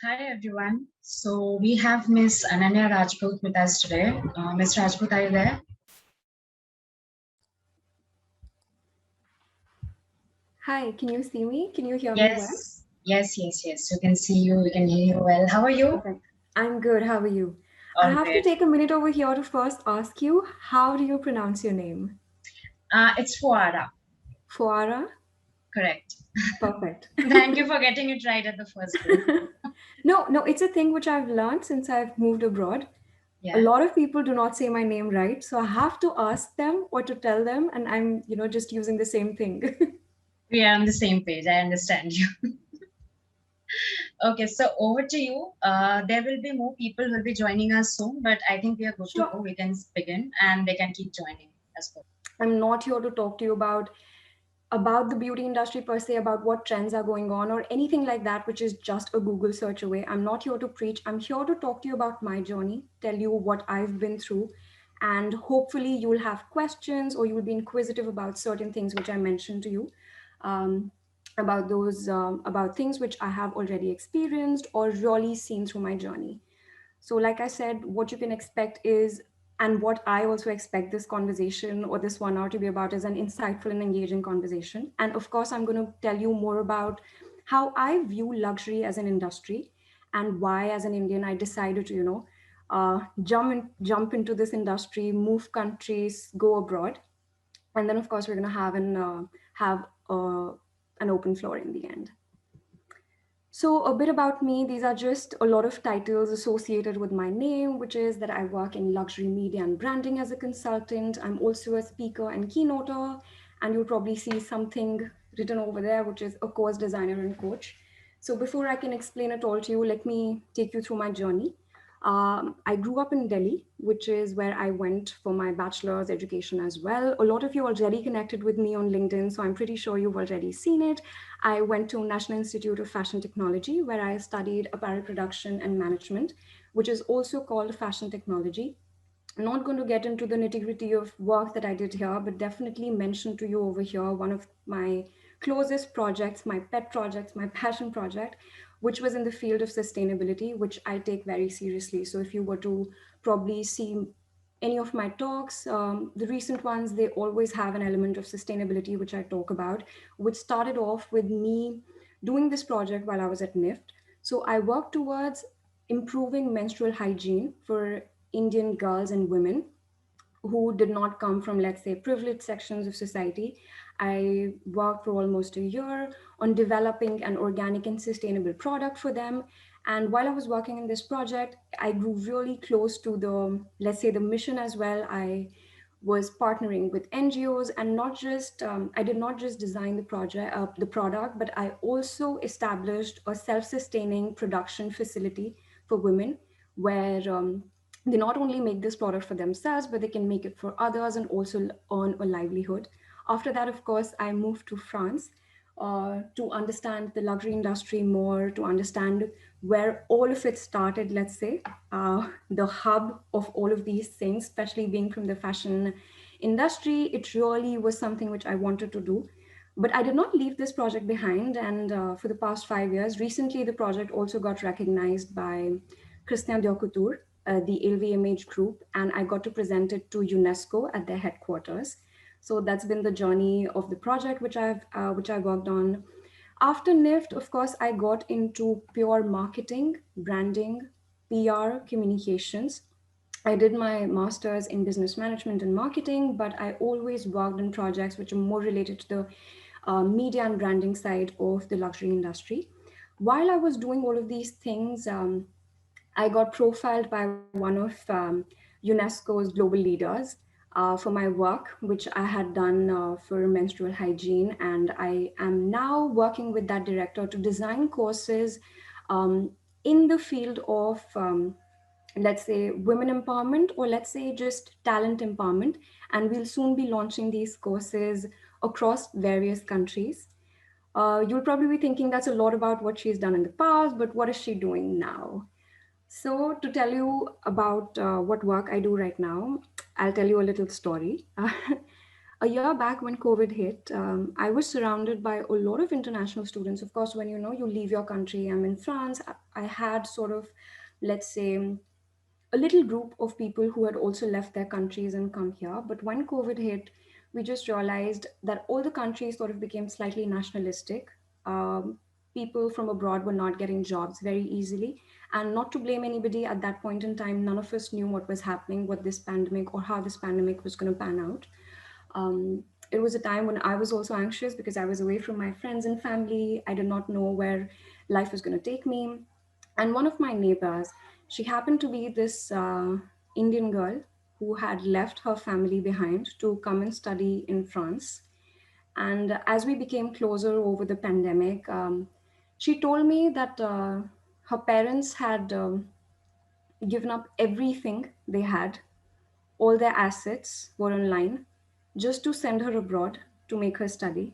Hi everyone. So we have Miss Ananya Rajpoot with us today. Miss Rajpoot, are you there? Hi, can you see me? Can you hear me well? Yes. You can see you, we can hear you well. How are you? Perfect. I'm good. How are you? I All have to great. take a minute over here to first ask you, how do you pronounce your name? It's Fuara. Fuara? Correct. Perfect. Thank you for getting it right at the first go. No, it's a thing which I've learned since I've moved abroad. A Yeah, lot of people do not say my name right, so I have to ask them or to tell them, and I'm just using the same thing. we are on the same page. I understand you. Okay, so over to you. There will be more people who will be joining us soon, but I think we are good to Sure. go. We can begin and they can keep joining as well. I'm not here to talk to you about the beauty industry per se, about what trends are going on or anything like that, which is just a Google search away. I'm not here to preach. I'm here to talk to you about my journey, tell you what I've been through, and hopefully you'll have questions or you'll be inquisitive about certain things which I mentioned to you. Um, about things which I have already experienced or really seen through my journey. So, like I said, what you can expect is, and what I also expect this conversation or this 1 hour to be about, is an insightful and engaging conversation. And of course, I'm going to tell you more about how I view luxury as an industry and why, as an Indian, I decided to, jump into this industry, move countries, go abroad. And then, of course, we're going to have an open floor in the end. So, a bit about me. These are just a lot of titles associated with my name, which is that I work in luxury media and branding as a consultant. I'm also a speaker and keynoter, and you'll probably see something written over there, which is a course designer and coach. So, before I can explain it all to you, let me take you through my journey. I grew up in Delhi, which is where I went for my bachelor's education as well. A lot of you already connected with me on LinkedIn, so I'm pretty sure you've already seen it. I went to National Institute of Fashion Technology, where I studied apparel production and management, which is also called fashion technology. I'm not going to get into the nitty gritty of work that I did here, but definitely mention to you over here one of my closest projects, my pet projects, my passion project, which was in the field of sustainability, which I take very seriously. So if you were to probably see any of my talks, the recent ones, they always have an element of sustainability, which I talk about, which started off with me doing this project while I was at NIFT. So I worked towards improving menstrual hygiene for Indian girls and women who did not come from, let's say, privileged sections of society. I worked for almost a year on developing an organic and sustainable product for them. And while I was working in this project, I grew really close to the, let's say, the mission as well. I was partnering with NGOs, and not just I did not just design the product, but I also established a self-sustaining production facility for women, where they not only make this product for themselves, but they can make it for others and also earn a livelihood. After that, of course, I moved to France to understand the luxury industry more, to understand where all of it started, let's say, the hub of all of these things, especially being from the fashion industry. It really was something which I wanted to do. But I did not leave this project behind. And for the past 5 years, recently, the project also got recognized by Christian Dior, the LVMH group, and I got to present it to UNESCO at their headquarters. So that's been the journey of the project which I worked on. After NIFT, of course, I got into pure marketing, branding, PR, communications. I did my master's in business management and marketing, but I always worked on projects which are more related to the media and branding side of the luxury industry. While I was doing all of these things, I got profiled by one of UNESCO's global leaders for my work, which I had done for menstrual hygiene. And I am now working with that director to design courses um, in the field of, let's say, women empowerment, or let's say just talent empowerment. And we'll soon be launching these courses across various countries. You'll probably be thinking that's a lot about what she's done in the past, but what is she doing now? So, to tell you about what work I do right now, I'll tell you a little story. a year back when COVID hit, I was surrounded by a lot of international students. Of course, when you leave your country, I'm in France. I had sort of, let's say, a little group of people who had also left their countries and come here. But when COVID hit, we just realized that all the countries sort of became slightly nationalistic. Um, People from abroad were not getting jobs very easily. And not to blame anybody, at that point in time, none of us knew what was happening, what this pandemic or how this pandemic was going to pan out. It was a time when I was also anxious because I was away from my friends and family. I did not know where life was going to take me. And one of my neighbors, she happened to be this Indian girl who had left her family behind to come and study in France. And as we became closer over the pandemic, she told me that her parents had given up everything they had, all their assets were online, just to send her abroad to make her study.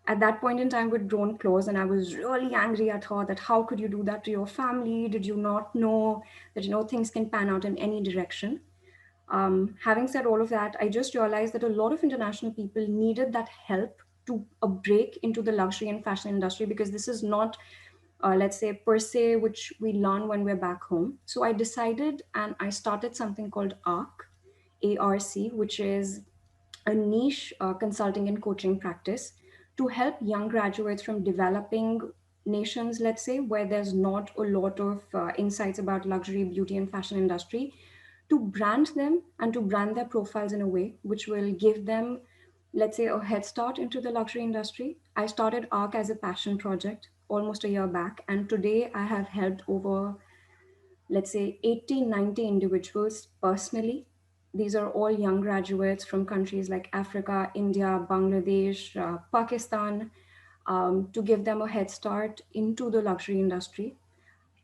At that point in time, we'd grown close, and I was really angry at her that how could you do that to your family? Did you not know that things can pan out in any direction? Having said all of that, I just realized that a lot of international people needed that help to a break into the luxury and fashion industry, because this is not, let's say, per se, which we learn when we're back home. So I decided and I started something called ARC, which is a niche consulting and coaching practice to help young graduates from developing nations, let's say, where there's not a lot of insights about luxury, beauty, and fashion industry, to brand them and to brand their profiles in a way which will give them, let's say, a head start into the luxury industry. I started ARC as a passion project almost a year back, and today I have helped over, let's say, 80, 90 individuals personally. These are all young graduates from countries like Africa, India, Bangladesh, Pakistan, to give them a head start into the luxury industry.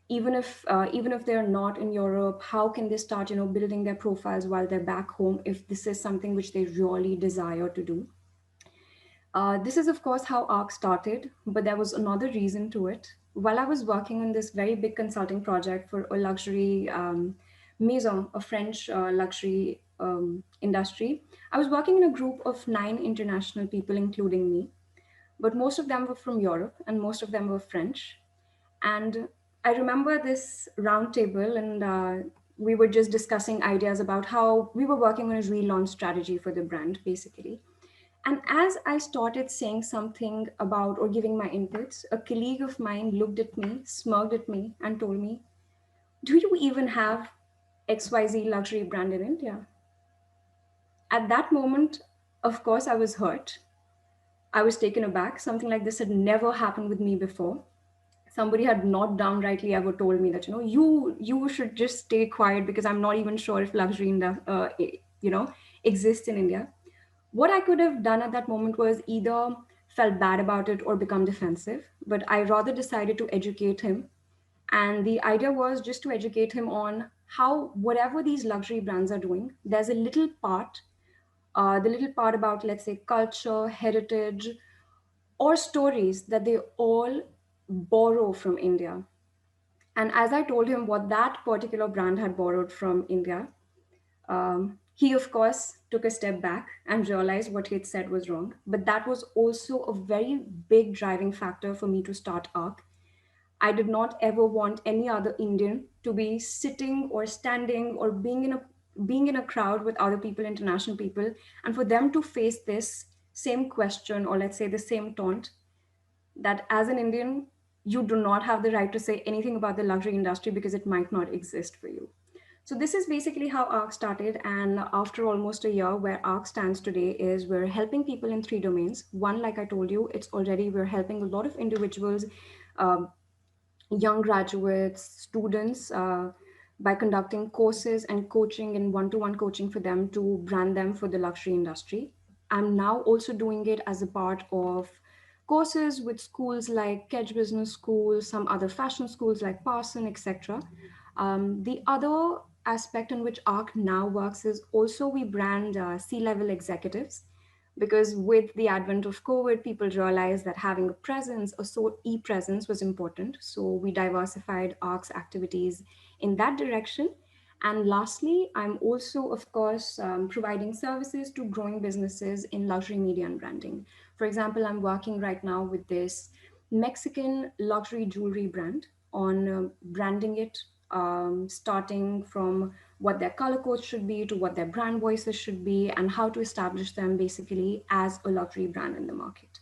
Even if they're not in Europe, how can they start, building their profiles while they're back home if this is something which they really desire to do? This is, of course, how ARC started, but there was another reason to it. While I was working on this very big consulting project for a luxury maison, a French luxury industry, I was working in a group of 9 international people, including me, but most of them were from Europe and most of them were French. And I remember this round table, and we were just discussing ideas about how we were working on a relaunch strategy for the brand, basically. And as I started saying something about or giving my inputs, a colleague of mine looked at me, smirked at me, and told me, "Do you even have XYZ luxury brand in India?" At that moment, of course, I was hurt. I was taken aback. Something like this had never happened with me before. Somebody had not downrightly ever told me that, you should just stay quiet because I'm not even sure if luxury exists in India. What I could have done at that moment was either felt bad about it or become defensive, but I rather decided to educate him. And the idea was just to educate him on how whatever these luxury brands are doing, there's a little part, the little part about, let's say, culture, heritage, or stories that they all borrow from India. And as I told him what that particular brand had borrowed from India, he, of course, took a step back and realized what he had said was wrong. But that was also a very big driving factor for me to start ARC. I did not ever want any other Indian to be sitting or standing or being in a crowd with other people, international people, and for them to face this same question, or let's say the same taunt, that as an Indian, you do not have the right to say anything about the luxury industry because it might not exist for you. So this is basically how ARC started, and after almost a year, where ARC stands today is we're helping people in 3 domains. One, like I told you, it's already we're helping a lot of individuals, um, young graduates, students, by conducting courses and coaching and one-to-one coaching for them to brand them for the luxury industry. I'm now also doing it as a part of courses with schools like Kedge Business School, some other fashion schools like Parson, etc. The other aspect in which ARC now works is also we brand C-level executives, because with the advent of COVID, people realized that having a presence, a so e-presence was important. So we diversified ARC's activities in that direction. And lastly, I'm also, of course, providing services to growing businesses in luxury media and branding. For example, I'm working right now with this Mexican luxury jewelry brand on branding it, starting from what their color codes should be to what their brand voices should be and how to establish them basically as a luxury brand in the market.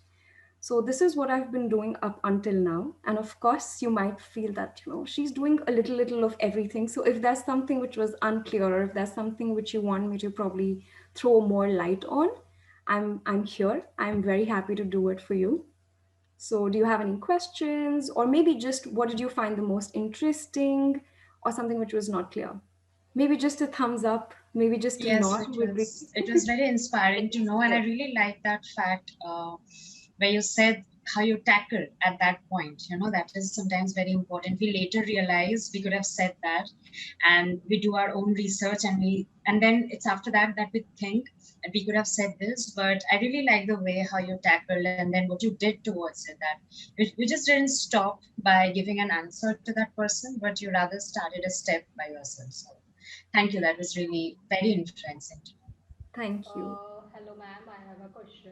So this is what I've been doing up until now. And of course, you might feel that, she's doing a little of everything. So if there's something which was unclear, or if there's something which you want me to probably throw more light on, I'm here. I'm very happy to do it for you. So do you have any questions? Or maybe just what did you find the most interesting or something which was not clear? Maybe just a thumbs up, maybe just a Yes, nod it would be. was. It was very inspiring to know, and I Good. really like that fact where you said how you tackle at that point. You know, that is sometimes very important. We later realize we could have said that, and we do our own research, and then it's after that that we think that we could have said this. But I really like the way how you tackled, and then what you did towards it. That you just didn't stop by giving an answer to that person, but you rather started a step by yourself. So thank you. That was really very influencing to know. Thank you. Hello, ma'am. I have a question.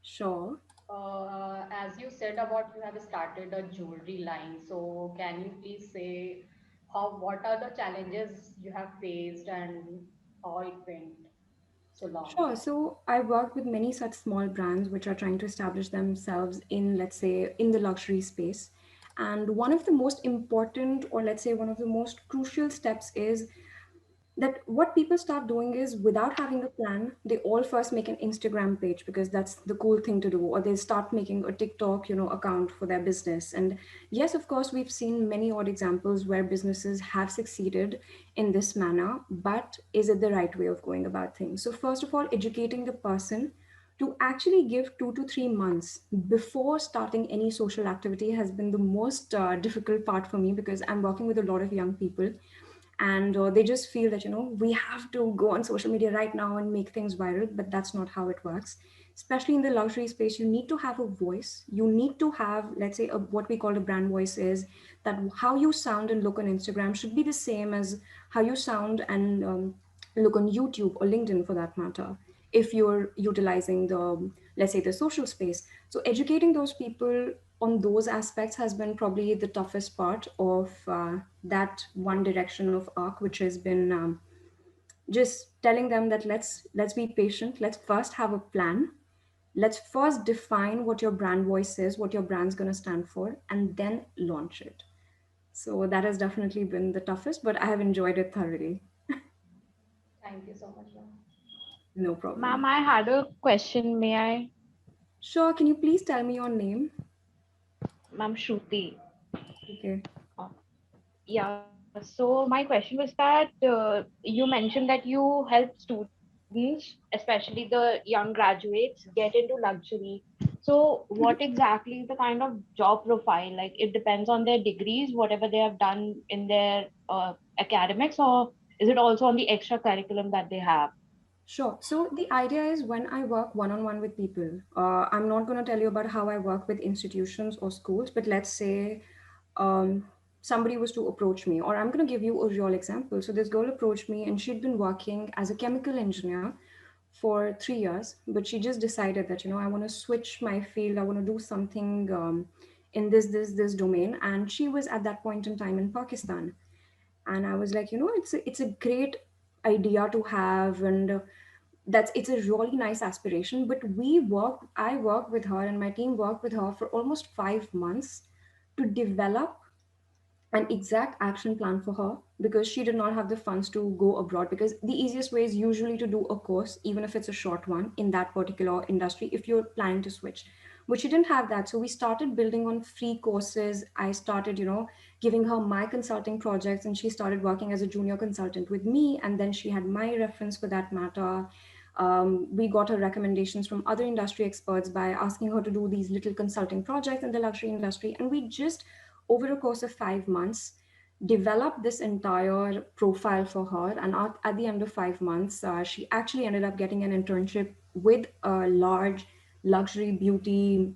Sure. As you said about you have started a jewelry line, so can you please say what are the challenges you have faced and how it went so long? Sure. So I work with many such small brands which are trying to establish themselves in, let's say, in the luxury space. And one of the most important, or let's say one of the most crucial steps is that what people start doing is without having a plan, they all first make an Instagram page because that's the cool thing to do, or they start making a TikTok, account for their business. And yes, of course, we've seen many odd examples where businesses have succeeded in this manner, but is it the right way of going about things? So first of all, educating the person to actually give 2 to 3 months before starting any social activity has been the most difficult part for me, because I'm working with a lot of young people, and they just feel that we have to go on social media right now and make things viral, but that's not how it works. Especially in the luxury space, you need to have a voice. You need to have, let's say, what we call a brand voice, is that how you sound and look on Instagram should be the same as how you sound and look on YouTube or LinkedIn, for that matter, if you're utilizing the, let's say, the social space. So educating those people on those aspects has been probably the toughest part of that one direction of arc, which has been just telling them that let's be patient, let's first have a plan, let's first define what your brand voice is, what your brand's going to stand for, and then launch it. So that has definitely been the toughest, but I have enjoyed it thoroughly. Thank you so much, ma'am. No problem. Ma'am, I had a question. May I? Sure, can you please tell me your name? Ma'am Shruti. Okay. Uh, Yeah, so my question was that you mentioned that you help students, especially the young graduates, get into luxury. So, what exactly is the kind of job profile? Like, it depends on their degrees, whatever they have done in their academics, or is it also on the extra curriculum that they have? Sure. So the idea is, when I work one on one with people, I'm not going to tell you about how I work with institutions or schools, but let's say um, somebody was to approach me, or I'm going to give you a real example. So this girl approached me and she'd been working as a chemical engineer for 3 years, but she just decided that, I want to switch my field, I want to do something in this domain. And she was at that point in time in Pakistan. And I was like, it's a great idea to have, and it's a really nice aspiration. But I worked with her, and my team worked with her for almost 5 months to develop an exact action plan for her, because she did not have the funds to go abroad, because the easiest way is usually to do a course, even if it's a short one, in that particular industry if you're planning to switch. But she didn't have that, so we started building on free courses. I started giving her my consulting projects, and she started working as a junior consultant with me, and then she had my reference, for that matter. We got her recommendations from other industry experts by asking her to do these little consulting projects in the luxury industry, and we just, over a course of 5 months, developed this entire profile for her. And at the end of 5 months, she actually ended up getting an internship with a large luxury beauty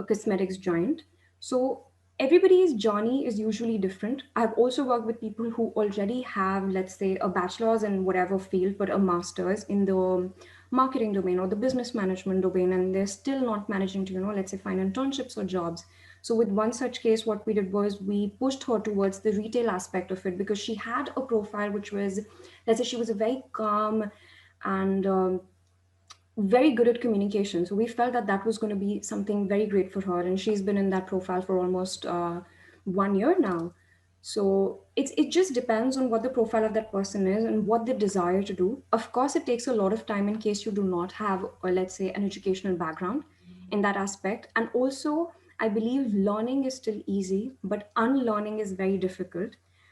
cosmetics giant. So Everybody's journey is usually different. I've also worked with people who already have, let's say, a bachelor's in whatever field, but a master's in the marketing domain or the business management domain, and they're still not managing to, let's say, find internships or jobs. So, with one such case, what we did was we pushed her towards the retail aspect of it because she had a profile which was, let's say, she was a very calm and very good at communication. So we felt that that was going to be something very great for her, and she's been in that profile for almost 1 year now. So it just depends on what the profile of that person is and what they desire to do. Of course, it takes a lot of time in case you do not have, or let's say, an educational background in that aspect. And also, I believe learning is still easy, but unlearning is very difficult.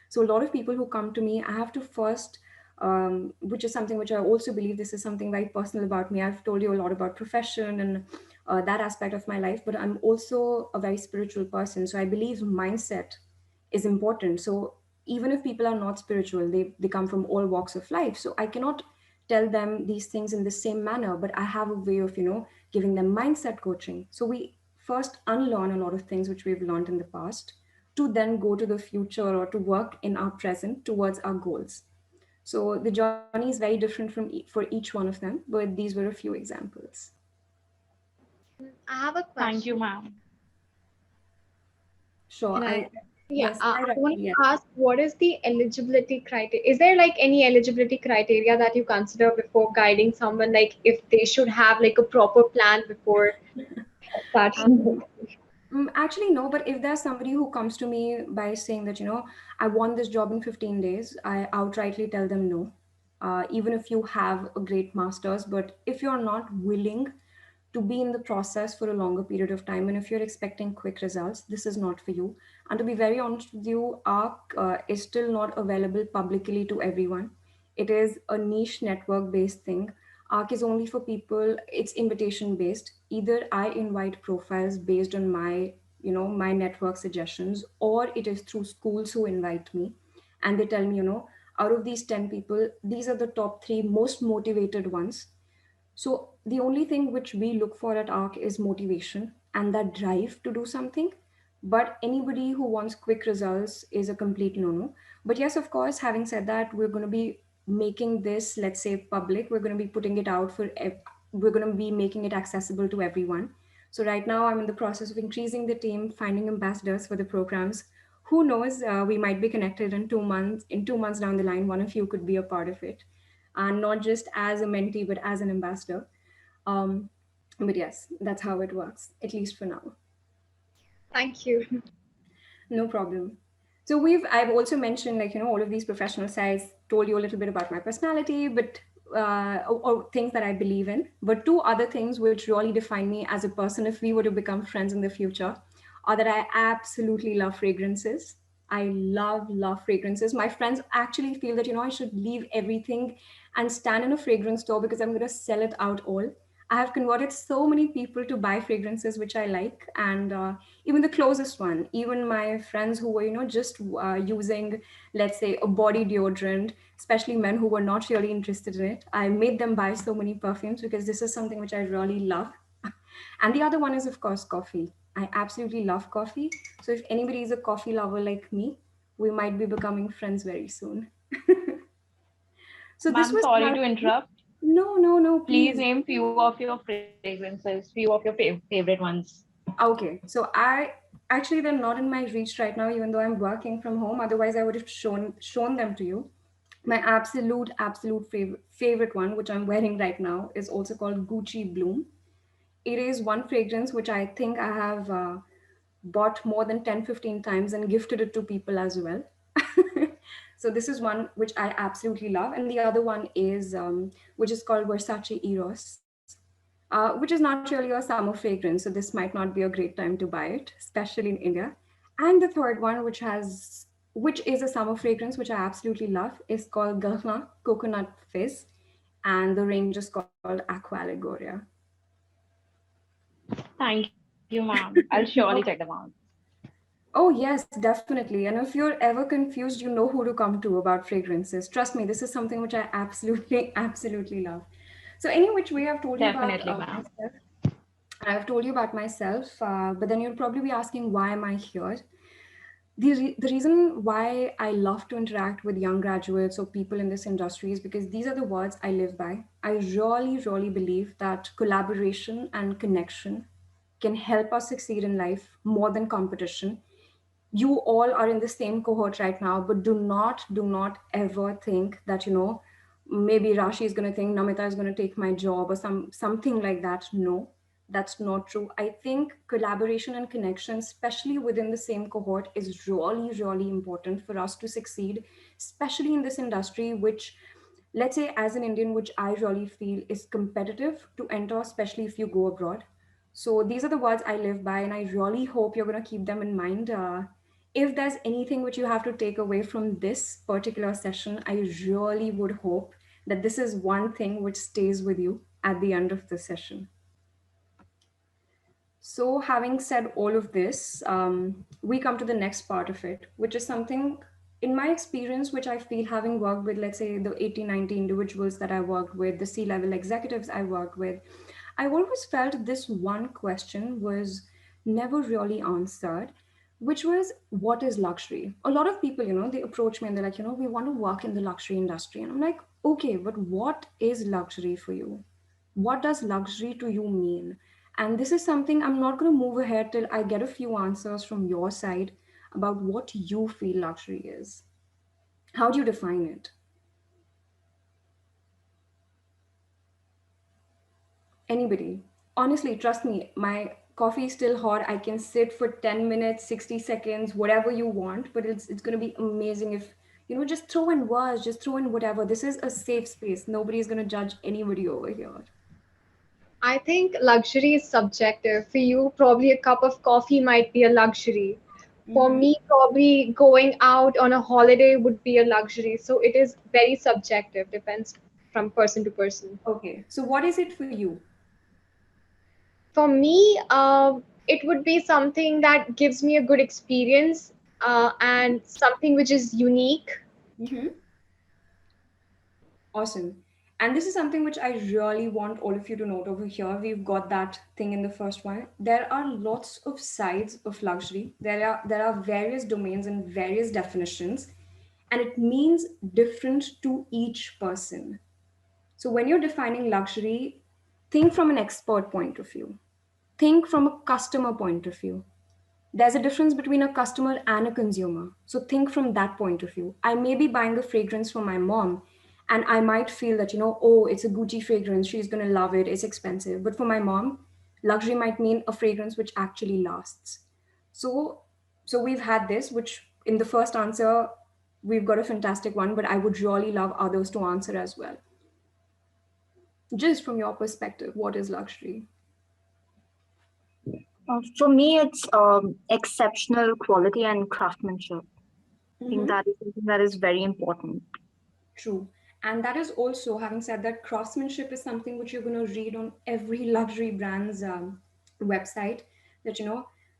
So a lot of people who come to me, I have to first which is something which I also believe this is something very personal about me. I've told you a lot about profession and that aspect of my life, but I'm also a very spiritual person. So I believe mindset is important. So even if people are not spiritual, they come from all walks of life. So I cannot tell them these things in the same manner, but I have a way of, giving them mindset coaching. So we first unlearn a lot of things which we've learned in the past to then go to the future or to work in our present towards our goals. So the journey is very different for each one of them, but these were a few examples. I have a Thank you, question. ma'am. Sure, Can I? Yeah, yes, I I want yes. to ask, what is the eligibility criteria? Is there like any eligibility criteria that you consider before guiding someone, like if they should have like a proper plan before starting? Um, Actually, no, but if there's somebody who comes to me by saying that, I want this job in 15 days, I outrightly tell them no. Even if you have a great master's, but if you're not willing to be in the process for a longer period of time, and if you're expecting quick results, this is not for you. And to be very honest with you, ARC is still not available publicly to everyone. It is a niche network based thing. ARC is only for people, it's invitation based. Either I invite profiles based on my network suggestions, or it is through schools who invite me and they tell me, out of these 10 people, these are the top three most motivated ones. So the only thing which we look for at ARC is motivation and that drive to do something. But anybody who wants quick results is a complete no-no. But yes, of course, having said that, we're going to be making this, let's say, public. We're going to be putting it out we're going to be making it accessible to everyone. So right now, I'm in the process of increasing the team, finding ambassadors for the programs. Who knows? We might be connected in 2 months. In 2 months down the line, one of you could be a part of it, and not just as a mentee but as an ambassador. um, but yes, that's how it works, at least for now. Thank you. No problem. So I've also mentioned, like, all of these professional sides, told you a little bit about my personality, but or things that I believe in. But two other things which really define me as a person, if we were to become friends in the future, are that I absolutely love fragrances. I love fragrances. My friends actually feel that, I should leave everything and stand in a fragrance store because I'm going to sell it out all. I have converted so many people to buy fragrances which I like, and even the closest one, even my friends who were, just using, let's say, a body deodorant, especially men who were not really interested in it, I made them buy so many perfumes because this is something which I really love. And the other one is, of course, coffee. I absolutely love coffee. So if anybody is a coffee lover like me, we might be becoming friends very soon. So this Ma'am, was sorry about to me. interrupt. No, no, no, Please please. name few of your fragrances, few of your favorite ones. Okay, so I actually, they're not in my reach right now, even though I'm working from home. Otherwise, I would have shown them to you. My absolute favorite one, which I'm wearing right now, is also called Gucci Bloom. It is one fragrance which I think I have bought more than 10-15 times and gifted it to people as well. So this is one which I absolutely love, and the other one is which is called Versace Eros, which is not really a summer fragrance. So this might not be a great time to buy it, especially in India. And the third one, which is a summer fragrance, which I absolutely love, is called Gahna Coconut Fizz, and the range is called Aqua Allegoria. Thank you, ma'am. I'll surely check them Oh, out. oh, yes, definitely. And if you're ever confused, you know who to come to about fragrances. Trust me, this is something which I absolutely, absolutely love. So, any which way I've told you about Definitely, ma'am. myself. And I've told you about myself, but then you'll probably be asking, why am I here? The reason why I love to interact with young graduates or people in this industry is because these are the words I live by. I really, really believe that collaboration and connection can help us succeed in life more than competition. You all are in the same cohort right now, but do not ever think that, maybe Rashi is going to think Namita is going to take my job or something like that. No, that's not true. I think collaboration and connection, especially within the same cohort, is really, really important for us to succeed, especially in this industry, which, let's say, as an Indian, which I really feel is competitive to enter, especially if you go abroad. So these are the words I live by, and I really hope you're going to keep them in mind. If there's anything which you have to take away from this particular session, I really would hope that this is one thing which stays with you at the end of the session. So, having said all of this, we come to the next part of it, which is something, in my experience, which I feel, having worked with, let's say, the 80, 90 individuals that I worked with, the C level executives I worked with, I always felt this one question was never really answered, which was, what is luxury? A lot of people, they approach me and they're like, we want to work in the luxury industry. And I'm like, okay, but what is luxury for you? What does luxury to you mean? And this is something I'm not going to move ahead till I get a few answers from your side about what you feel luxury is. How do you define it? Anybody? Honestly, trust me, my coffee is still hot. I can sit for 10 minutes, 60 seconds, whatever you want, but it's going to be amazing if, just throw in words, just throw in whatever. This is a safe space. Nobody's going to judge anybody over here. I think luxury is subjective. For you, probably a cup of coffee might be a luxury. For Mm-hmm. me, probably going out on a holiday would be a luxury. So it is very subjective, depends from person to person. Okay, so what is it for you? For me, it would be something that gives me a good experience and something which is unique. Mm-hmm. Awesome. And this is something which I really want all of you to note over here. We've got that thing in the first one. There are lots of sides of luxury. There are various domains and various definitions, and it means different to each person. So when you're defining luxury, think from an expert point of view. Think from a customer point of view. There's a difference between a customer and a consumer. So think from that point of view. I may be buying a fragrance for my mom, and I might feel that, oh, it's a Gucci fragrance. She's going to love it. It's expensive. But for my mom, luxury might mean a fragrance which actually lasts. So, so we've had this, which in the first answer, we've got a fantastic one, but I would really love others to answer as well. Just from your perspective, what is luxury? For me, it's exceptional quality and craftsmanship. I think Mm-hmm. that is something that is very important. True. And that is also, having said that, craftsmanship is something which you're going to read on every luxury brand's website. That,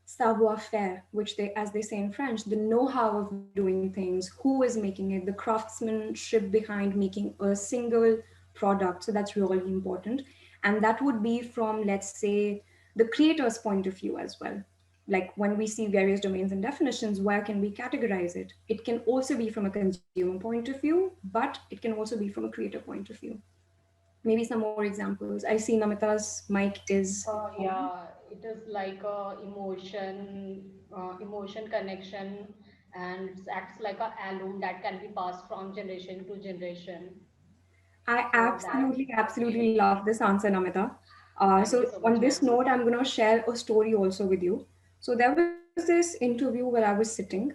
savoir faire, which they, as they say in French, the know how of doing things, who is making it, the craftsmanship behind making a single product. So that's really important. And that would be from, let's say, the creator's point of view as well. Like when we see various domains and definitions, where can we categorize it? It can also be from a consumer point of view, but it can also be from a creator point of view. Maybe some more examples. I see Namita's mic is on. Yeah, it is like a emotion connection, and it acts like a heirloom that can be passed from generation to generation. I So that's absolutely, luxury. absolutely love this answer, Namita. Thank you So so on much, this ma'am. note, I'm going to share a story also with you. So there was this interview where I was sitting.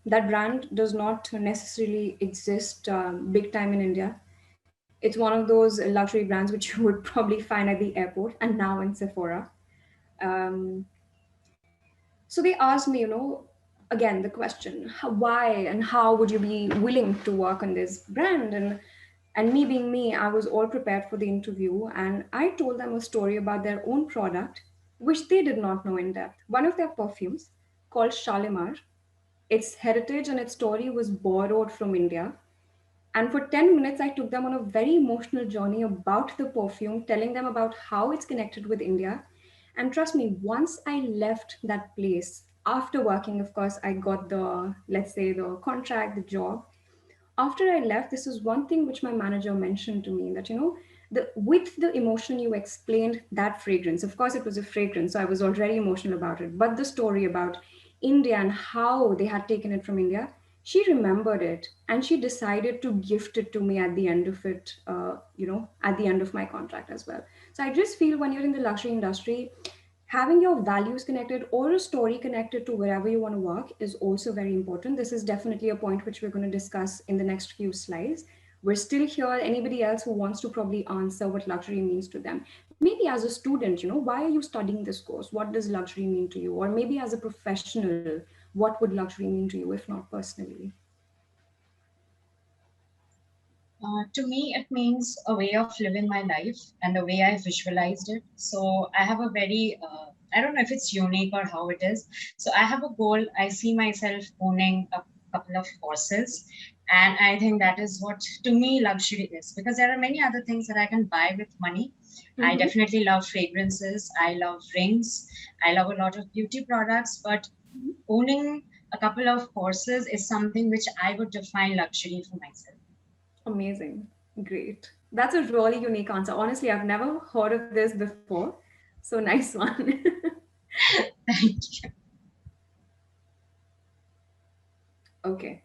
That brand does not necessarily exist big time in India. It's one of those luxury brands which you would probably find at the airport and now in Sephora. Um, so they asked me, again the question, why and how would you be willing to work on this brand? And me being me, I was all prepared for the interview, and I told them a story about their own product, which they did not know in depth. One of their perfumes called Shalimar. Its heritage and its story was borrowed from India. And for 10 minutes, I took them on a very emotional journey about the perfume, telling them about how it's connected with India. And trust me, once I left that place, after working, of course, I got the, let's say, the contract, the job. After I left, this is one thing which my manager mentioned to me, that, with the emotion you explained that fragrance, of course, it was a fragrance, so I was already emotional about it. But the story about India and how they had taken it from India, she remembered it and she decided to gift it to me at the end of it, at the end of my contract as well. So I just feel when you're in the luxury industry, having your values connected or a story connected to wherever you want to work is also very important. This is definitely a point which we're going to discuss in the next few slides. We're still here. Anybody else who wants to probably answer what luxury means to them? Maybe as a student, why are you studying this course? What does luxury mean to you? Or maybe as a professional, what would luxury mean to you, if not personally? To me, it means a way of living my life and the way I visualized it. So I have a very, I don't know if it's unique or how it is. So I have a goal. I see myself owning a couple of horses. And I think that is what, to me, luxury is. Because there are many other things that I can buy with money. I Mm-hmm. definitely love fragrances. I love rings. I love a lot of beauty products. But owning a couple of horses is something which I would define luxury for myself. Amazing. Great. That's a really unique answer. Honestly, I've never heard of this before. So nice one. Thank you. Okay.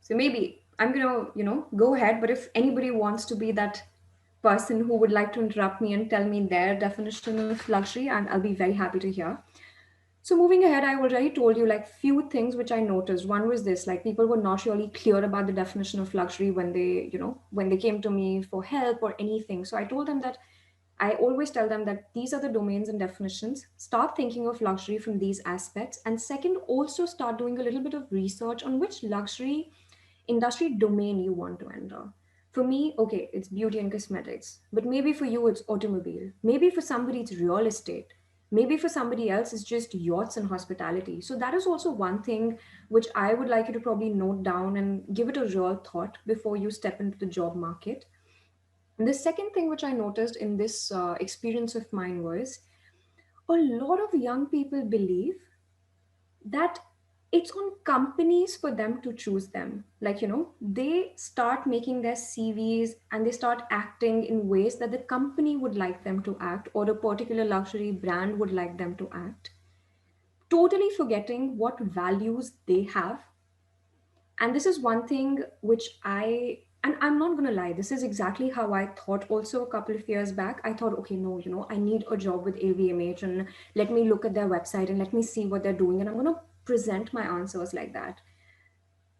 So maybe I'm gonna, go ahead. But if anybody wants to be that person who would like to interrupt me and tell me their definition of luxury, and I'll be very happy to hear. So moving ahead, I already told you like few things which I noticed. One was this, like people were not really clear about the definition of luxury when they, when they came to me for help or anything. So I told them that I always tell them that these are the domains and definitions. Start thinking of luxury from these aspects. And second, also start doing a little bit of research on which luxury industry domain you want to enter. For me, okay, it's beauty and cosmetics, but maybe for you it's automobile. Maybe for somebody it's real estate. Maybe for somebody else it's just yachts and hospitality. So that is also one thing which I would like you to probably note down and give it a real thought before you step into the job market. And the second thing which I noticed in this experience of mine was a lot of young people believe that it's on companies for them to choose them. Like, they start making their CVs and they start acting in ways that the company would like them to act or a particular luxury brand would like them to act, totally forgetting what values they have. And this is one thing which and I'm not going to lie, this is exactly how I thought also a couple of years back. I thought, okay, no, I need a job with LVMH, and let me look at their website and let me see what they're doing, and I'm going to present my answers like that.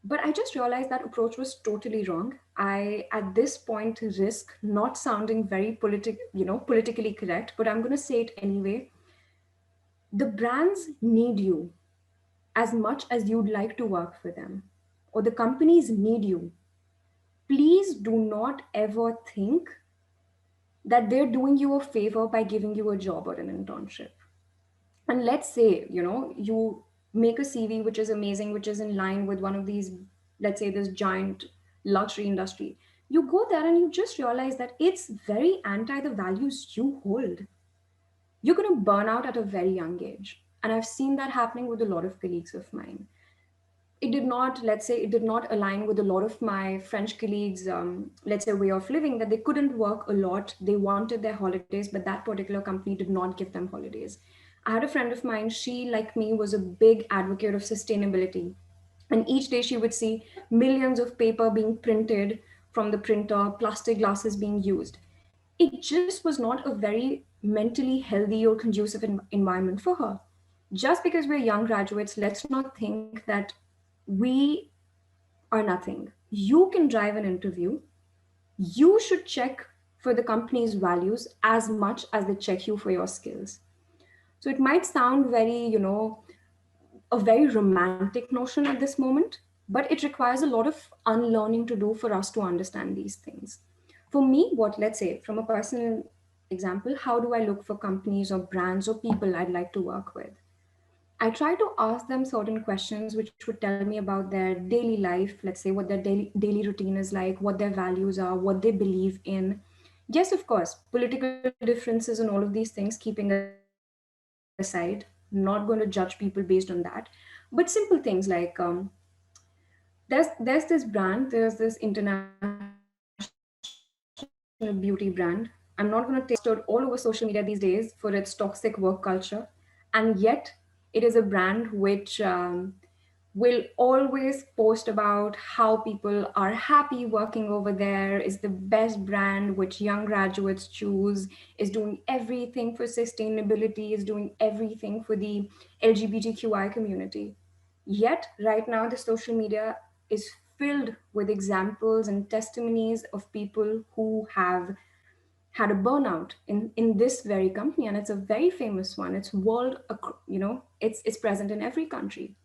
But I just realized that approach was totally wrong. I, at this point, risk not sounding very politically correct, but I'm going to say it anyway. The brands need you as much as you'd like to work for them, or the companies need you. Please do not ever think that they're doing you a favor by giving you a job or an internship. And let's say, you make a CV which is amazing, which is in line with one of these, let's say, this giant luxury industry. You go there and you just realize that it's very anti the values you hold. You're going to burn out at a very young age. And I've seen that happening with a lot of colleagues of mine. It did not, let's say, it did not align with a lot of my French colleagues, let's say, way of living, that they couldn't work a lot. They wanted their holidays, but that particular company did not give them holidays. I had a friend of mine, she, like me, was a big advocate of sustainability. And each day she would see millions of paper being printed from the printer, plastic glasses being used. It just was not a very mentally healthy or conducive environment for her. Just because we're young graduates, let's not think that we are nothing. You can drive an interview. You should check for the company's values as much as they check you for your skills. So it might sound very, a very romantic notion at this moment, but it requires a lot of unlearning to do for us to understand these things. For me, what, let's say, from a personal example, how do I look for companies or brands or people I'd like to work with? I try to ask them certain questions which would tell me about their daily life, let's say what their daily routine is like, what their values are, what they believe in. Yes, of course, political differences and all of these things keeping aside, aside, not going to judge people based on that. But simple things like there's this brand, there's this international beauty brand. I'm not going to take it listed all over social media these days for its toxic work culture, and yet it is a brand which will always post about how people are happy working over there, is the best brand which young graduates choose, is doing everything for sustainability, is doing everything for the LGBTQI community. Yet, right now, the social media is filled with examples and testimonies of people who have had a burnout in this very company, and it's a very famous one. It's it's present in every country.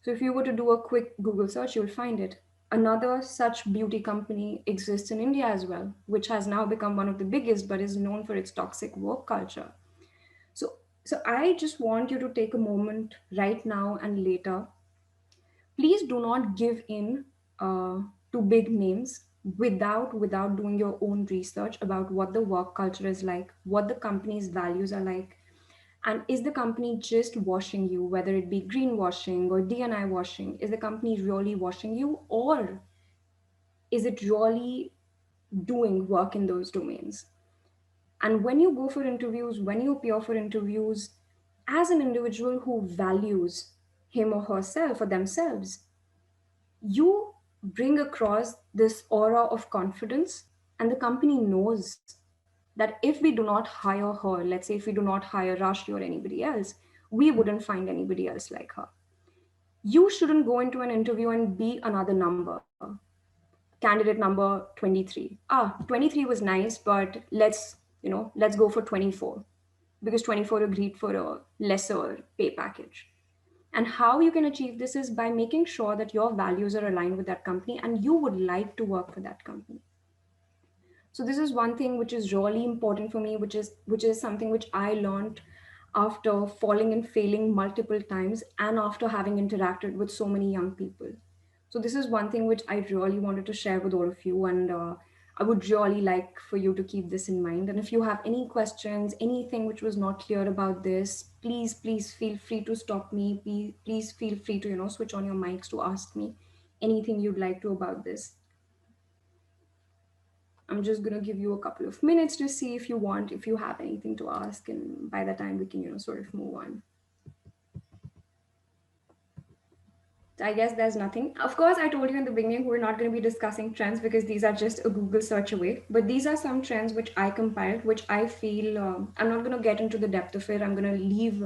So if you were to do a quick Google search, you'll find it. Another such beauty company exists in India as well, which has now become one of the biggest but is known for its toxic work culture. So so I just want you to take a moment right now and later. Please do not give in to big names without doing your own research about what the work culture is like, what the company's values are like, and is the company just washing you, whether it be greenwashing or DNI washing? Is the company really washing you, or is it really doing work in those domains? And when you go for interviews, when you appear for interviews, as an individual who values him or herself or themselves, you bring across this aura of confidence, and the company knows that if we do not hire her, let's say if we do not hire Rashi or anybody else, we wouldn't find anybody else like her. You shouldn't go into an interview and be another number, candidate number 23. 23 was nice, but let's go for 24, because 24 agreed for a lesser pay package. And how you can achieve this is by making sure that your values are aligned with that company and you would like to work for that company. So this is one thing which is really important for me, which is something which I learned after falling and failing multiple times and after having interacted with so many young people. So this is one thing which I really wanted to share with all of you, and I would really like for you to keep this in mind. And if you have any questions, anything which was not clear about this, please feel free to stop me. Please feel free to switch on your mics to ask me anything you'd like to about this. I'm just going to give you a couple of minutes to see if you have anything to ask, and by that time we can sort of move on. So I guess there's nothing. Of course, I told you in the beginning we're not going to be discussing trends because these are just a Google search away. But these are some trends which I compiled, which I feel I'm not going to get into the depth of it. I'm going to leave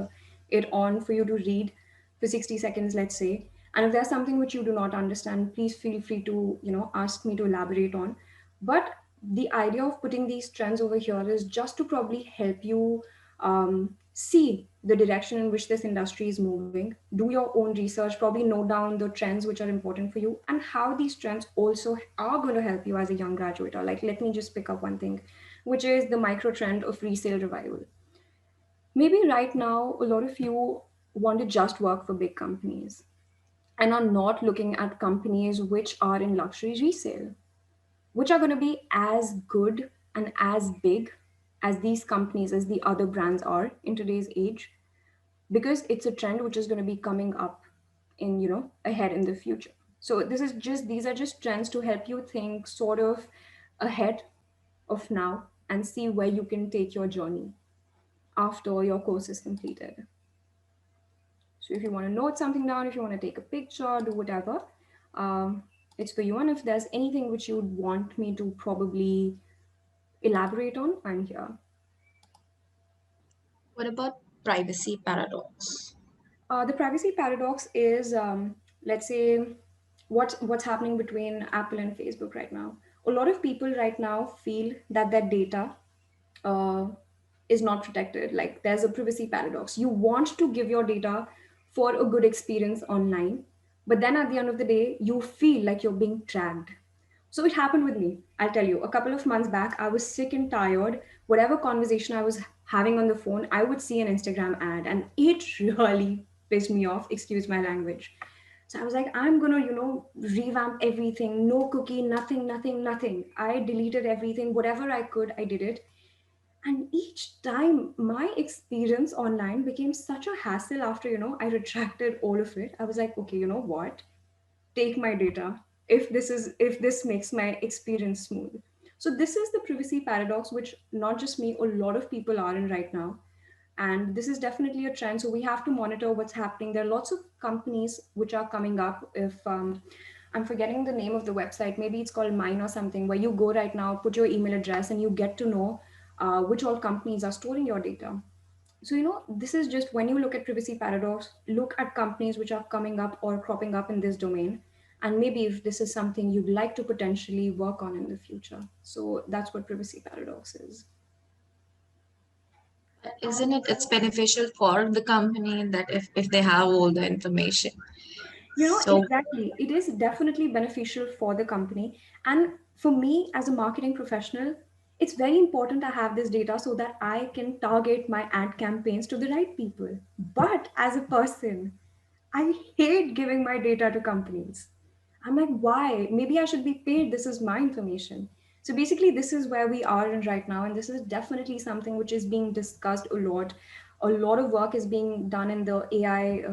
it on for you to read for 60 seconds, let's say. And if there's something which you do not understand, please feel free to ask me to elaborate on. But the idea of putting these trends over here is just to probably help you see the direction in which this industry is moving, do your own research, probably note down the trends which are important for you, and how these trends also are going to help you as a young graduate. Or like, let me just pick up one thing, which is the micro trend of resale revival. Maybe right now, a lot of you want to just work for big companies and are not looking at companies which are in luxury resale, which are going to be as good and as big as these companies, as the other brands are in today's age, because it's a trend which is going to be coming up in ahead in the future. So these are just trends to help you think sort of ahead of now and see where you can take your journey after your course is completed. So if you want to note something down, if you want to take a picture, do whatever, it's for you. And if there's anything which you would want me to probably elaborate on, I'm here. What about privacy paradox? The privacy paradox is, let's say, what's happening between Apple and Facebook right now. A lot of people right now feel that their data uh, is not protected. Like, there's a privacy paradox. You want to give your data for a good experience online, but then at the end of the day, you feel like you're being tracked. So it happened with me. I'll tell you, a couple of months back, I was sick and tired. Whatever conversation I was having on the phone, I would see an Instagram ad, and it really pissed me off. Excuse my language. So I was like, I'm gonna, revamp everything. No cookie, nothing, nothing, nothing. I deleted everything. Whatever I could, I did it. And each time my experience online became such a hassle after, I retracted all of it. I was like, okay, you know what? Take my data if this makes my experience smooth. So this is the privacy paradox, which not just me, a lot of people are in right now. And this is definitely a trend, so we have to monitor what's happening. There are lots of companies which are coming up. If I'm forgetting the name of the website, maybe it's called Mine or something, where you go right now, put your email address, and you get to know which all companies are storing your data. So, this is just when you look at privacy paradox, look at companies which are coming up or cropping up in this domain. And maybe if this is something you'd like to potentially work on in the future. So that's what privacy paradox is. Isn't it? It's beneficial for the company that if they have all the information. So Exactly. It is definitely beneficial for the company. And for me, as a marketing professional, it's very important to have this data so that I can target my ad campaigns to the right people. But as a person, I hate giving my data to companies. I'm like, why? Maybe I should be paid. This is my information. So basically, this is where we are in right now. And this is definitely something which is being discussed a lot. A lot of work is being done in the AI,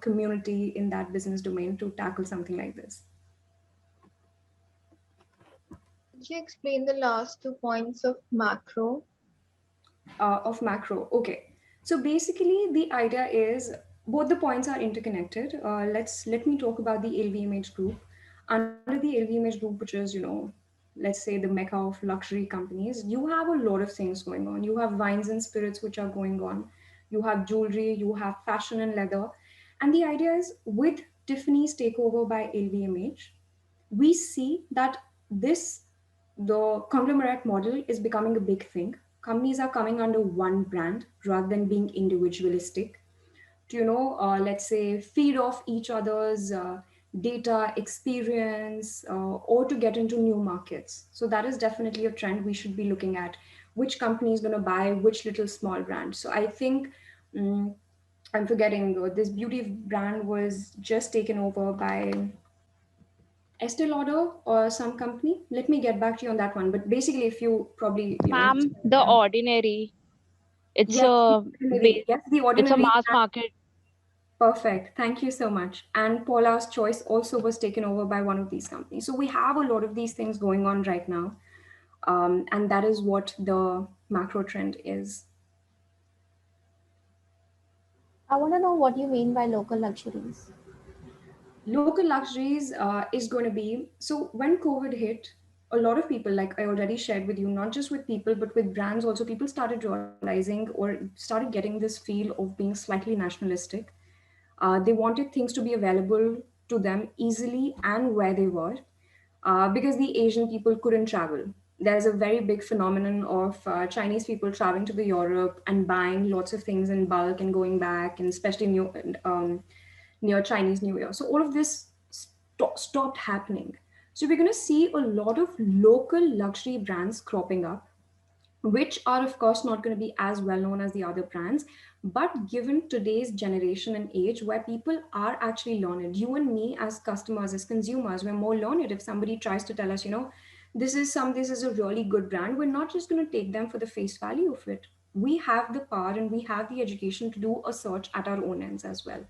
community in that business domain to tackle something like this. Could you explain the last 2 points of macro? Of macro. Okay. So basically, the idea is both the points are interconnected. Let me talk about the LVMH group. Under the LVMH group, which is let's say the mecca of luxury companies, you have a lot of things going on. You have wines and spirits which are going on. You have jewelry. You have fashion and leather. And the idea is with Tiffany's takeover by LVMH, we see that this the conglomerate model is becoming a big thing. Companies are coming under one brand rather than being individualistic to let's say feed off each other's data experience, or to get into new markets. So that is definitely a trend we should be looking at, which company is going to buy which little small brand. So I think um, I'm forgetting, this beauty brand was just taken over by Estee Lauder or some company. Let me get back to you on that one. But basically, if you probably, Ma'am, The Ordinary. It's yes, the a ordinary. Yes, the it's a ordinary. mass market. Perfect. Thank you so much. And Paula's Choice also was taken over by one of these companies. So we have a lot of these things going on right now. And that is what the macro trend is. I want to know what you mean by local luxuries. Local luxuries is going to be, so when COVID hit, a lot of people, like I already shared with you, not just with people but with brands also, people started realizing or started getting this feel of being slightly nationalistic. They wanted things to be available to them easily and where they were, because the Asian people couldn't travel. There's a very big phenomenon of Chinese people traveling to the Europe and buying lots of things in bulk and going back, and especially near Chinese New Year. So all of this stopped happening. So we're going to see a lot of local luxury brands cropping up, which are of course not going to be as well known as the other brands. But given today's generation and age where people are actually learned, you and me as customers, as consumers, we're more learned. If somebody tries to tell us, this is a really good brand, we're not just going to take them for the face value of it. We have the power and we have the education to do a search at our own ends as well.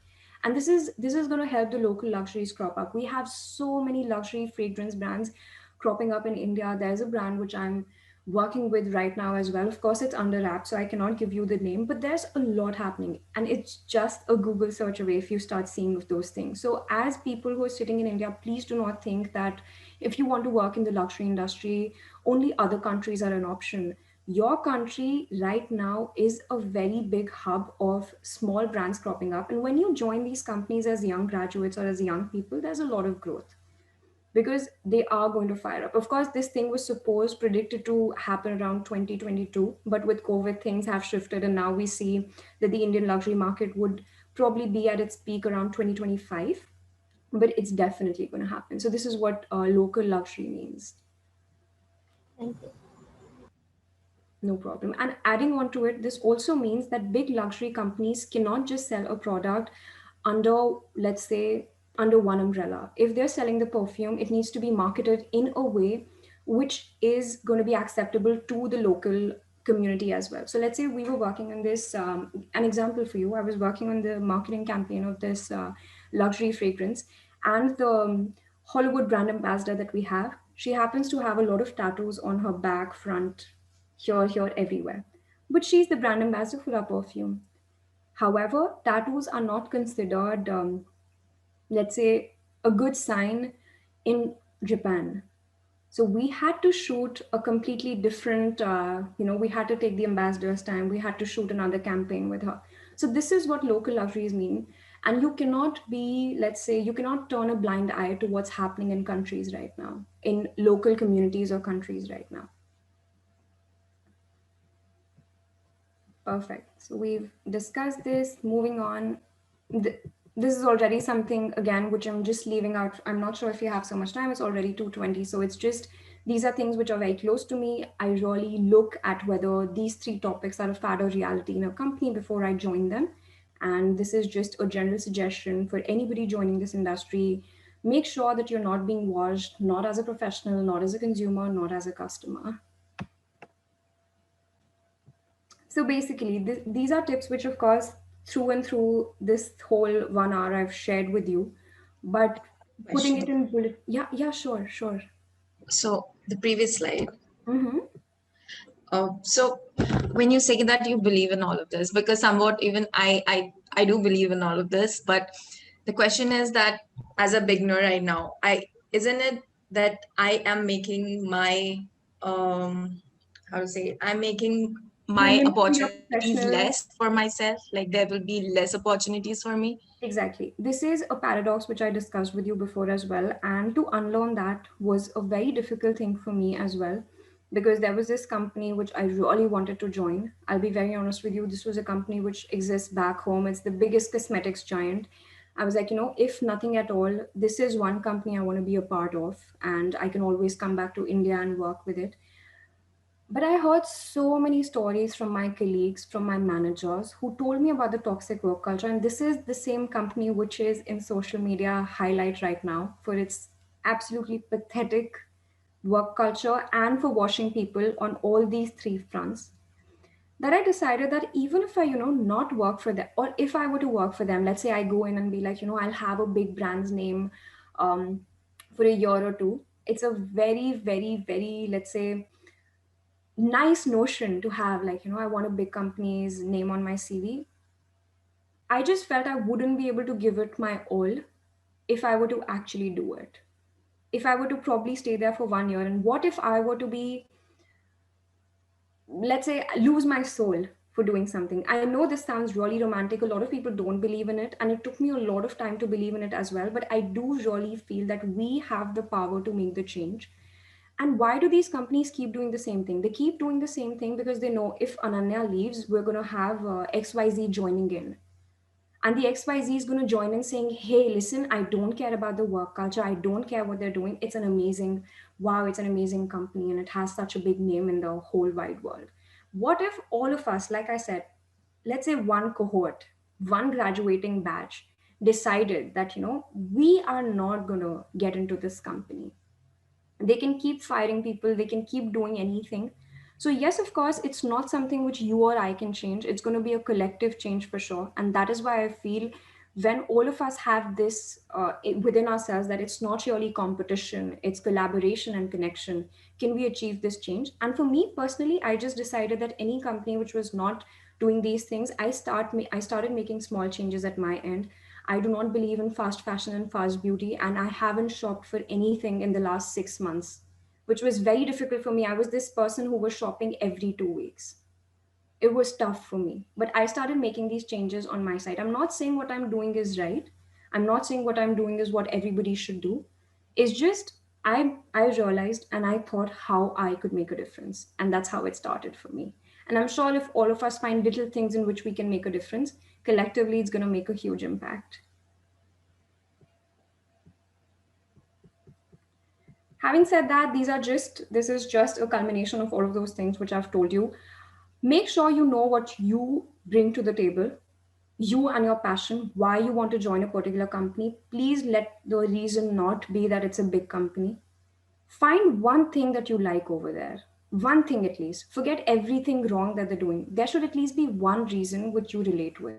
And this is going to help the local luxuries crop up. We have so many luxury fragrance brands cropping up in India. There's a brand which I'm working with right now as well. Of course, it's under wrap, so I cannot give you the name, but there's a lot happening. And it's just a Google search away if you start seeing of those things. So, as people who are sitting in India, please do not think that if you want to work in the luxury industry, only other countries are an option. Your country right now is a very big hub of small brands cropping up. And when you join these companies as young graduates or as young people, there's a lot of growth because they are going to fire up. Of course, this thing was predicted to happen around 2022, but with COVID, things have shifted, and now we see that the Indian luxury market would probably be at its peak around 2025, but it's definitely going to happen. So, this is what local luxury means. Thank you. No problem. And adding on to it, this also means that big luxury companies cannot just sell a product under, let's say, under one umbrella. If they're selling the perfume, it needs to be marketed in a way which is going to be acceptable to the local community as well. So let's say we were working on this, an example for you, I was working on the marketing campaign of this luxury fragrance, and the Hollywood brand ambassador that we have, she happens to have a lot of tattoos on her back, front, here, everywhere. But she's the brand ambassador for our perfume. However, tattoos are not considered, let's say, a good sign in Japan. So we had to shoot a completely different, we had to take the ambassador's time. We had to shoot another campaign with her. So this is what local luxuries mean. And you cannot be, let's say, you cannot turn a blind eye to what's happening in countries right now, in local communities or countries right now. Perfect. So we've discussed this. Moving on. This is already something, again, which I'm just leaving out. I'm not sure if you have so much time. It's already 2:20. So it's just, these are things which are very close to me. I really look at whether these three topics are a fad or reality in a company before I join them. And this is just a general suggestion for anybody joining this industry. Make sure that you're not being watched, not as a professional, not as a consumer, not as a customer. So basically, these are tips which, of course, through and through this whole 1 hour I've shared with you, but putting it in bullet. Yeah, sure. So the previous slide. Mm-hmm. So when you say that you believe in all of this, because somewhat even I do believe in all of this, but the question is that as a beginner right now, isn't it that I am making my how to say, I'm making You're my limiting your opportunities professional. less for myself, like there will be less opportunities for me. Exactly. This is a paradox which I discussed with you before as well. And to unlearn that was a very difficult thing for me as well, because there was this company which I really wanted to join. I'll be very honest with you. This was a company which exists back home. It's the biggest cosmetics giant. I was like, if nothing at all, this is one company I want to be a part of, and I can always come back to India and work with it. But I heard so many stories from my colleagues, from my managers, who told me about the toxic work culture. And this is the same company which is in social media highlight right now for its absolutely pathetic work culture and for washing people on all these three fronts. That I decided that even if I, not work for them, or if I were to work for them, let's say I go in and be like, I'll have a big brand's name um, for a year or two. It's a very, very, very, let's say, nice notion to have, like, I want a big company's name on my CV. I just felt I wouldn't be able to give it my all if I were to actually do it. If I were to probably stay there for 1 year, and what if I were to be, let's say, lose my soul for doing something? I know this sounds really romantic. A lot of people don't believe in it, and it took me a lot of time to believe in it as well. But I do really feel that we have the power to make the change. And why do these companies keep doing the same thing? They keep doing the same thing because they know if Ananya leaves, we're going to have XYZ joining in. And the XYZ is going to join in saying, hey, listen, I don't care about the work culture. I don't care what they're doing. It's an amazing, wow, it's an amazing company and it has such a big name in the whole wide world. What if all of us, like I said, let's say one cohort, one graduating batch decided that, we are not going to get into this company? They can keep firing people, they can keep doing anything. So yes, of course, it's not something which you or I can change. It's going to be a collective change for sure. And that is why I feel when all of us have this within ourselves, that it's not really competition, it's collaboration and connection, can we achieve this change? And for me personally, I just decided that any company which was not doing these things, I started making small changes at my end. I do not believe in fast fashion and fast beauty, and I haven't shopped for anything in the last 6 months, which was very difficult for me. I was this person who was shopping every 2 weeks. It was tough for me, but I started making these changes on my side. I'm not saying what I'm doing is right. I'm not saying what I'm doing is what everybody should do. It's just I realized and I thought how I could make a difference, and that's how it started for me. And I'm sure if all of us find little things in which we can make a difference, collectively it's going to make a huge impact. Having said that, this is just a culmination of all of those things which I've told you. Make sure you know what you bring to the table, you and your passion, why you want to join a particular company. Please let the reason not be that it's a big company. Find one thing that you like over there. One thing at least. Forget everything wrong that they're doing. There should at least be one reason which you relate with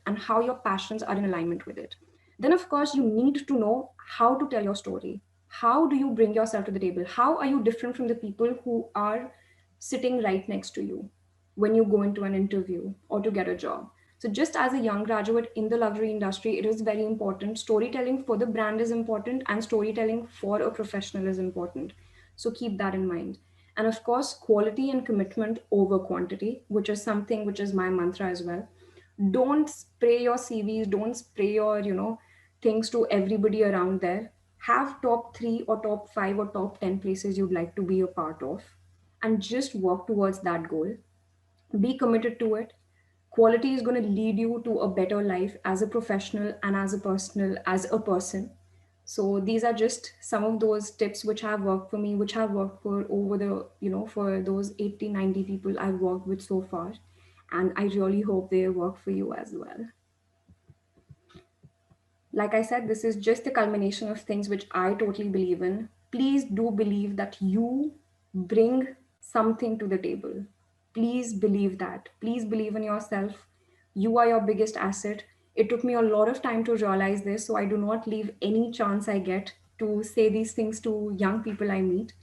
and how your passions are in alignment with it. Then, of course, you need to know how to tell your story. How do you bring yourself to the table? How are you different from the people who are sitting right next to you when you go into an interview or to get a job? So, just as a young graduate in the luxury industry, it is very important. Storytelling for the brand is important, and storytelling for a professional is important. So, keep that in mind. And of course, quality and commitment over quantity, which is something which is my mantra as well. Don't spray your CVs, don't spray your, things to everybody around there. Have top 3 or top 5 or top 10 places you'd like to be a part of, and just work towards that goal. Be committed to it. Quality is going to lead you to a better life as a professional and as a person. So these are just some of those tips which have worked for me, which have worked for over the, for those 80, 90 people I've worked with so far. And I really hope they work for you as well. Like I said, this is just the culmination of things which I totally believe in. Please do believe that you bring something to the table. Please believe that. Please believe in yourself. You are your biggest asset. It took me a lot of time to realize this, so I do not leave any chance I get to say these things to young people I meet.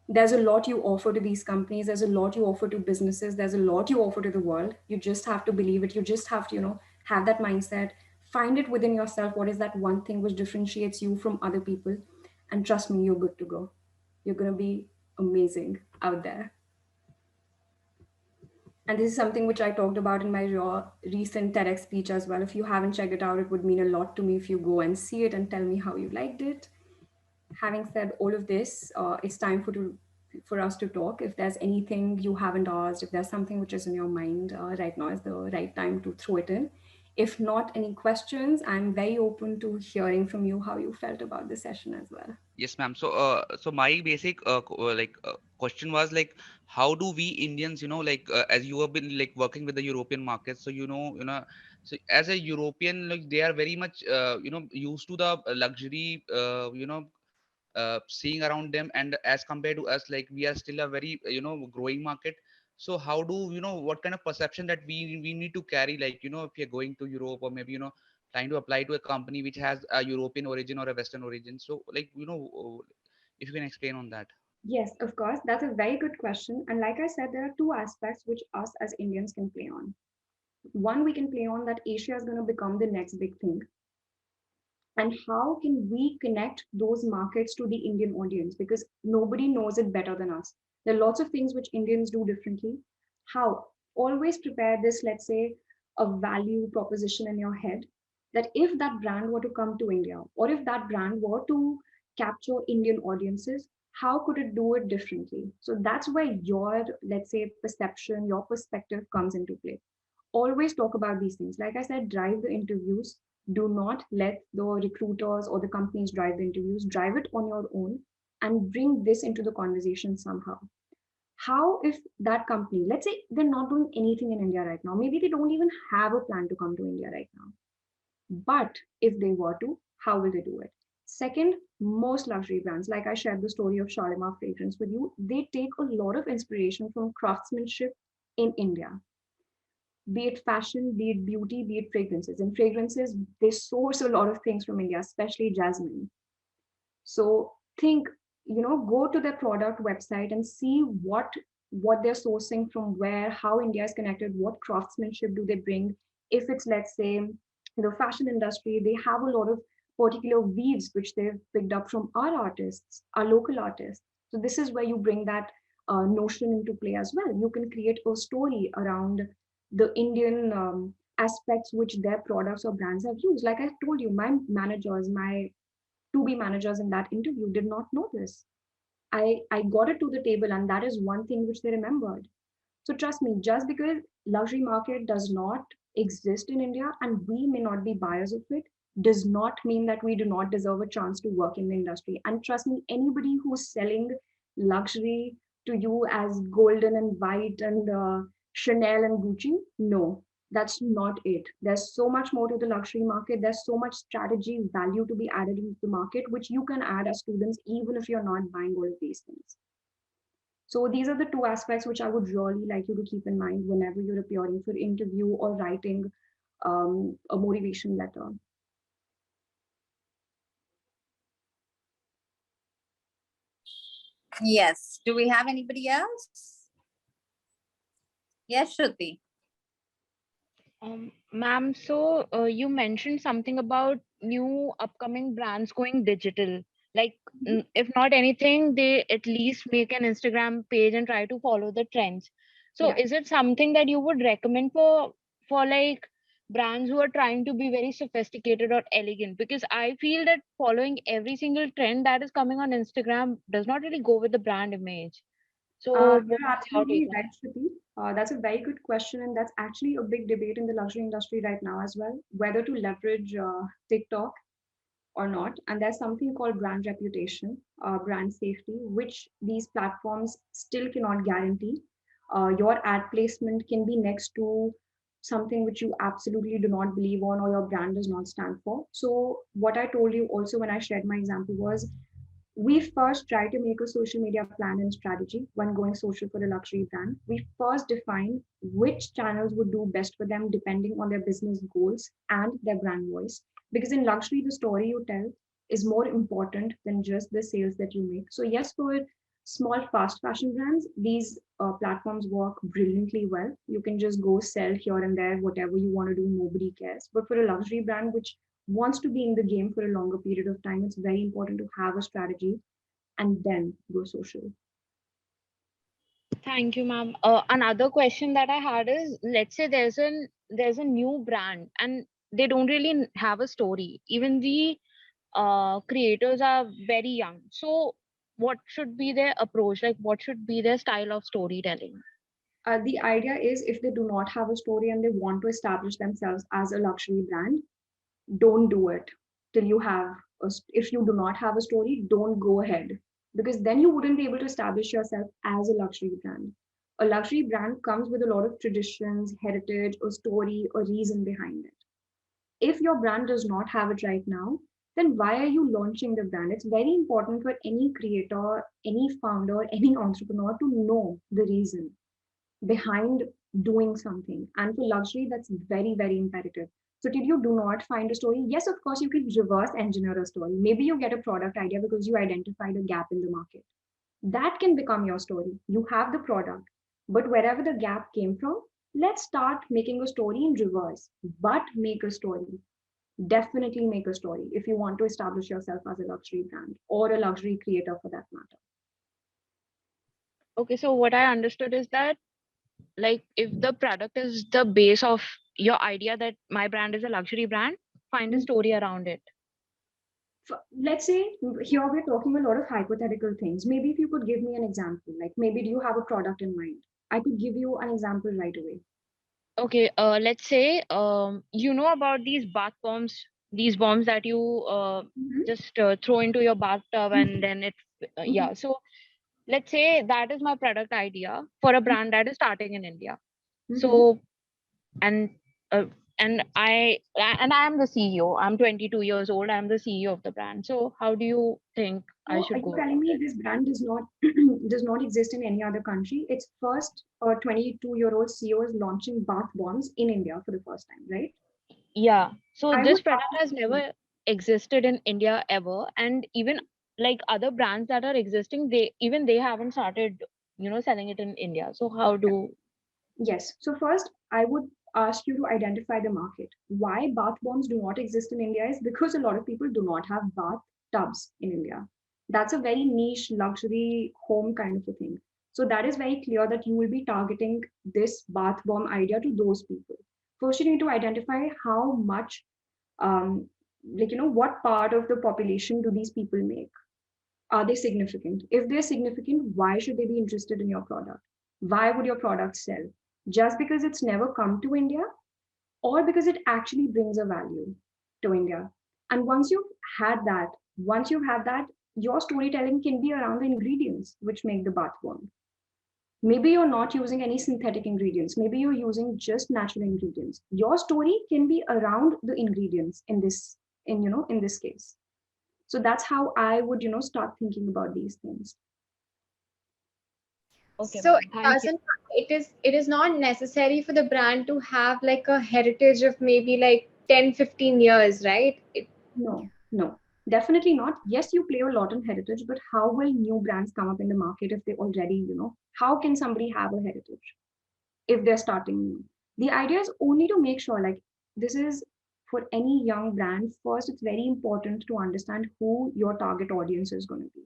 There's a lot you offer to these companies, there's a lot you offer to businesses, there's a lot you offer to the world. You just have to believe it. You just have to, have that mindset. Find it within yourself. What is that one thing which differentiates you from other people? And trust me, you're good to go. You're going to be amazing out there. And this is something which I talked about in my recent TEDx speech as well. If you haven't checked it out, it would mean a lot to me if you go and see it and tell me how you liked it. Having said all of this, it's time for us to talk. If there's anything you haven't asked, if there's something which is in your mind, right now is the right time to throw it in. If not, any questions, I'm very open to hearing from you how you felt about the session as well. Yes, ma'am. So my basic question was like, how do we Indians, as you have been like working with the European markets, so so as a European, like they are very much, used to the luxury, seeing around them, and as compared to us, like we are still a very, growing market. So how do what kind of perception that we need to carry, like if you're going to Europe, or maybe trying to apply to a company which has a European origin or a Western origin. So like if you can explain on that. Yes, of course. That's a very good question. And like I said, there are two aspects which us as Indians can play on. One, we can play on that Asia is going to become the next big thing. And how can we connect those markets to the Indian audience? Because nobody knows it better than us. There are lots of things which Indians do differently. How? Always prepare this, let's say, a value proposition in your head, that if that brand were to come to India, or if that brand were to capture Indian audiences, how could it do it differently? So that's where your, let's say, perception, your perspective comes into play. Always talk about these things. Like I said, drive the interviews. Do not let the recruiters or the companies drive the interviews. Drive it on your own and bring this into the conversation somehow. How if that company, let's say they're not doing anything in India right now, maybe they don't even have a plan to come to India right now. But if they were to, how will they do it? Second, most luxury brands, like I shared the story of Shalimar fragrance with you, they take a lot of inspiration from craftsmanship in India, be it fashion, be it beauty, be it fragrances. In fragrances, they source a lot of things from India, especially jasmine. So think, go to their product website and see what they're sourcing from where, how India is connected, what craftsmanship do they bring. If it's, let's say, the fashion industry, they have a lot of particular weaves which they've picked up from our artists, our local artists. So this is where you bring that notion into play as well. You can create a story around the Indian aspects which their products or brands have used. Like I told you, my managers, my to be managers in that interview did not know this. I got it to the table, and that is one thing which they remembered. So trust me, just because luxury market does not exist in India and we may not be buyers of it, does not mean that we do not deserve a chance to work in the industry. And trust me, anybody who's selling luxury to you as golden and white and Chanel and Gucci, no, that's not it. There's so much more to the luxury market. There's so much strategy value to be added into the market, which you can add as students, even if you're not buying all of these things. So these are the two aspects which I would really like you to keep in mind whenever you're appearing for interview or writing a motivation letter. Yes. Do we have anybody else? Yes, Shruti. Ma'am, so you mentioned something about new upcoming brands going digital. Like, if not anything, they at least make an Instagram page and try to follow the trends. So, Yeah. is it something that you would recommend for like brands who are trying to be very sophisticated or elegant? Because I feel that following every single trend that is coming on Instagram does not really go with the brand image. So, what You're is your take absolutely on right, Shruti. That's a very good question, and that's actually a big debate in the luxury industry right now as well, whether to leverage TikTok or not. And there's something called brand reputation, brand safety, which these platforms still cannot guarantee. Your ad placement can be next to something which you absolutely do not believe on or your brand does not stand for. So, what I told you also when I shared my example was we first try to make a social media plan and strategy when going social for a luxury brand. We first define which channels would do best for them depending on their business goals and their brand voice. Because in luxury, the story you tell is more important than just the sales that you make. So, yes, for small fast fashion brands, these platforms work brilliantly well. You can just go sell here and there, whatever you want to do, nobody cares. But for a luxury brand, which wants to be in the game for a longer period of time, it's very important to have a strategy and then go social. Thank you, ma'am. Another question that I had is, let's say there's a new brand and they don't really have a story. Even the creators are very young. So, what should be their approach? Like, what should be their style of storytelling? The idea is if they do not have a story and they want to establish themselves as a luxury brand, don't do it till you have if you do not have a story, don't go ahead, because then you wouldn't be able to establish yourself as a luxury brand. A luxury brand comes with a lot of traditions, heritage, a story, a reason behind it. If your brand does not have it right now, then why are you launching the brand? It's very important for any creator, any founder, any entrepreneur to know the reason behind doing something. And for luxury, that's very, very imperative. So, did you do not find a story? Yes, of course, you can reverse engineer a story. Maybe you get a product idea because you identified a gap in the market. That can become your story. You have the product, but wherever the gap came from, let's start making a story in reverse, but make a story. Definitely make a story if you want to establish yourself as a luxury brand or a luxury creator for that matter. Okay, so what I understood is that, like, if the product is the base of your idea that my brand is a luxury brand, find a story around it. Let's say here we're talking a lot of hypothetical things. Maybe if you could give me an example, like maybe do you have a product in mind? I could give you an example right away. Okay, let's say you know about these bombs that you Mm-hmm. just throw into your bathtub and Mm-hmm. then it Mm-hmm. yeah. So let's say that is my product idea for a brand that is starting in India. Mm-hmm. So and uh, and I am the CEO. I'm 22 years old. I'm the CEO of the brand. So how do you think I So are should you go telling about me it? this brand does not does not exist in any other country? It's first a 22-year-old CEO is launching bath bombs in India for the first time, right? Yeah. So I this would product ask has never existed in India ever, and even like other brands that are existing, they haven't started, selling it in India. So how do yes. So first, I would ask you to identify the market. Why bath bombs do not exist in India is because a lot of people do not have bath tubs in India. That's a very niche luxury home kind of a thing. So that is very clear that you will be targeting this bath bomb idea to those people. First, you need to identify how much, what part of the population do these people make? Are they significant? If they're significant, why should they be interested in your product? Why would your product sell? Just because it's never come to India or because it actually brings a value to India? And once you have that, your storytelling can be around the ingredients which make the bath bomb. Maybe you're not using any synthetic ingredients. Maybe you're using just natural ingredients. Your story can be around the ingredients in this case. So that's how I would start thinking about these things. Okay, So ma'am. it Thank you. doesn't, it is not necessary for the brand to have like a heritage of maybe like 10-15 years, right? No, no, definitely not. Yes, you play a lot in heritage, but how will new brands come up in the market if they already, how can somebody have a heritage if they're starting new? The idea is only to make sure, like, this is for any young brand. First, it's very important to understand who your target audience is going to be.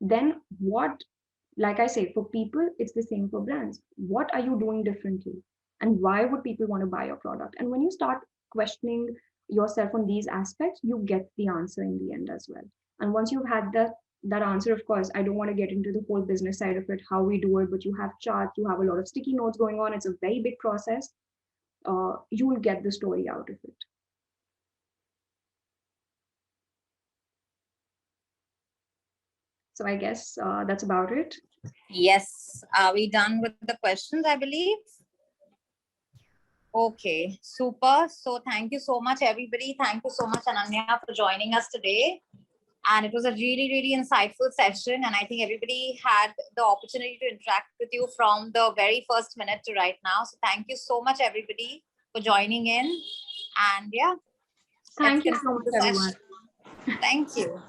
Then, what, like I say, for people, it's the same for brands. What are you doing differently? And why would people want to buy your product? And when you start questioning yourself on these aspects, you get the answer in the end as well. And once you've had that answer, of course, I don't want to get into the whole business side of it, how we do it, but you have charts, you have a lot of sticky notes going on. It's a very big process. You will get the story out of it. So I guess that's about it. Yes. Are we done with the questions, I believe? Okay, super. So thank you so much, everybody. Thank you so much, Ananya, for joining us today. And it was a really, really insightful session. And I think everybody had the opportunity to interact with you from the very first minute to right now. So thank you so much, everybody, for joining in. And yeah, let's Thank you so conclude much, the everyone. session. Thank you.